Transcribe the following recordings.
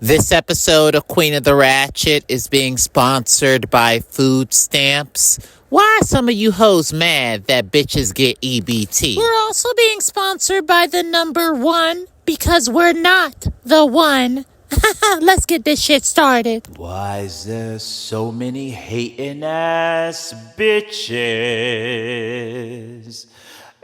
This episode of Queen of the Ratchet is being sponsored by food stamps. Why are some of you hoes mad that bitches get EBT? We're also being sponsored by the number one because we're not the one. Let's get this shit started. Why is there so many hating ass bitches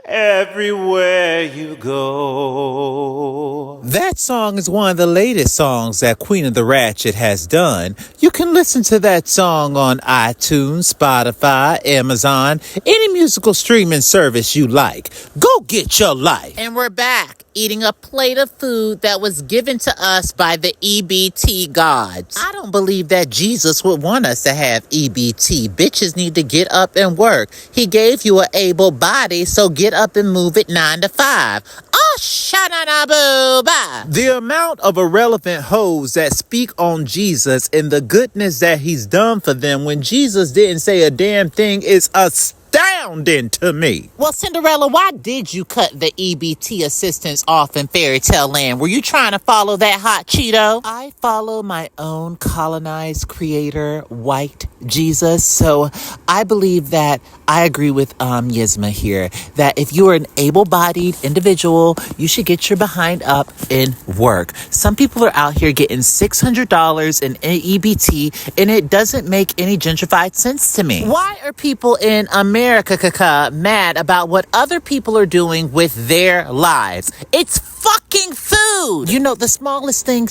everywhere you go? That song is one of the latest songs that Queen of the Ratchet has done. You can listen to that song on iTunes, Spotify, Amazon, any musical streaming service you like. Go get your life. And we're back eating a plate of food that was given to us by the EBT gods. I don't believe that Jesus would want us to have EBT. Bitches need to get up and work. He gave you an able body, so get up and move it 9 to 5. Oh, shanana-boo-ba. The amount of irrelevant hoes that speak on Jesus and the goodness that he's done for them when Jesus didn't say a damn thing is astounding to me. Well, Cinderella, why did you cut the EBT assistance off in Fairy Tale Land? Were you trying to follow that hot Cheeto? I follow my own colonized creator, white Jesus. So I believe that I agree with Yisma here, that if you are an able-bodied individual, you should get your behind up and work. Some people are out here getting $600 in EBT, and it doesn't make any gentrified sense to me. Why are people in America mad about what other people are doing with their lives? It's fucking food. You know, the smallest thing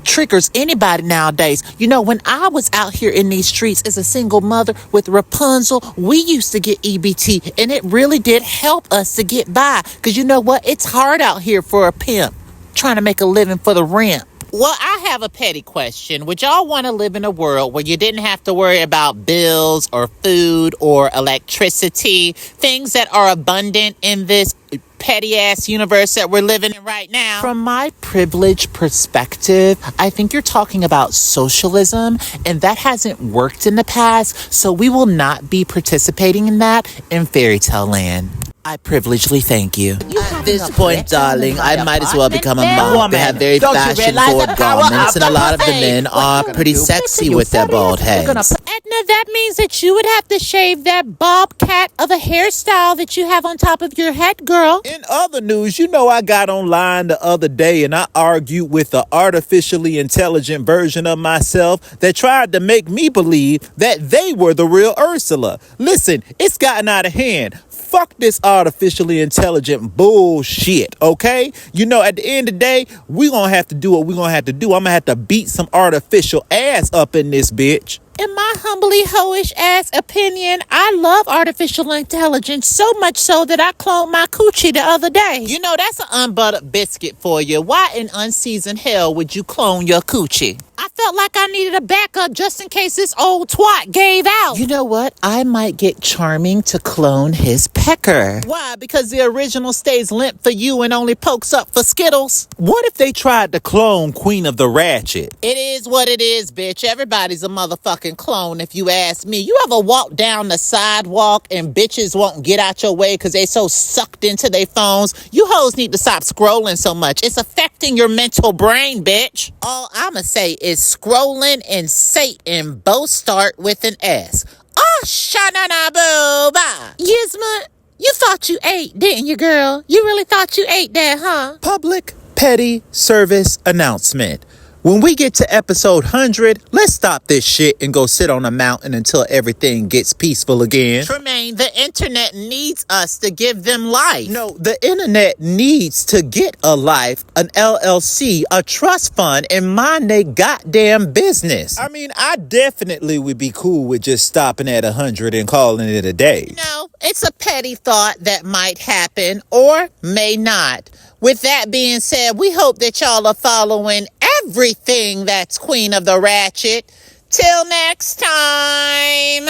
triggers anybody nowadays. You know, when I was out here in these streets as a single mother with Rapunzel, we used to get EBT, and it really did help us to get by. Because you know what? It's hard out here for a pimp trying to make a living for the rent. Well, I have a petty question. Would y'all want to live in a world where you didn't have to worry about bills or food or electricity, things that are abundant in this petty-ass universe that we're living in right now? From my privileged perspective, I think you're talking about socialism, and that hasn't worked in the past, so we will not be participating in that in Fairy Tale Land. I privilegedly thank you. At this point, darling, I might as well become a mom. They have very fashion-forward garments, and a lot of the men are pretty sexy with their bald heads. Edna, that means that you would have to shave that bobcat of a hairstyle that you have on top of your head, girl. In other news, you know I got online the other day and I argued with the artificially intelligent version of myself that tried to make me believe that they were the real Ursula. Listen, it's gotten out of hand. Fuck this artificially intelligent bullshit, okay? You know, at the end of the day, we gonna have to do what we gonna have to do. I'm gonna have to beat some artificial ass up in this bitch. In my humbly hoish ass opinion, I love artificial intelligence so much so that I cloned my coochie the other day. You know, that's an unbuttered biscuit for you. Why in unseasoned hell would you clone your coochie? I felt like I needed a backup just in case this old twat gave out. You know what? I might get Charming to clone his pecker. Why? Because the original stays limp for you and only pokes up for Skittles? What if they tried to clone Queen of the Ratchet? It is what it is, bitch. Everybody's a motherfucking clone if you ask me. You ever walk down the sidewalk and bitches won't get out your way because they so sucked into their phones? You hoes need to stop scrolling so much. It's affecting your mental brain, bitch. All I'ma say is scrolling and Satan both start with an S. Oh, shanana-boo-ba. Yisma, you thought you ate, didn't you, girl? You really thought you ate that, huh? Public petty service announcement. When we get to episode 100, let's stop this shit and go sit on a mountain until everything gets peaceful again. Tremaine, the internet needs us to give them life. No, the internet needs to get a life, an LLC, a trust fund, and mind they goddamn business. I mean, I definitely would be cool with just stopping at 100 and calling it a day. No, it's a petty thought that might happen or may not. With that being said, we hope that y'all are following everything that's Queen of the Ratchet. Till next time.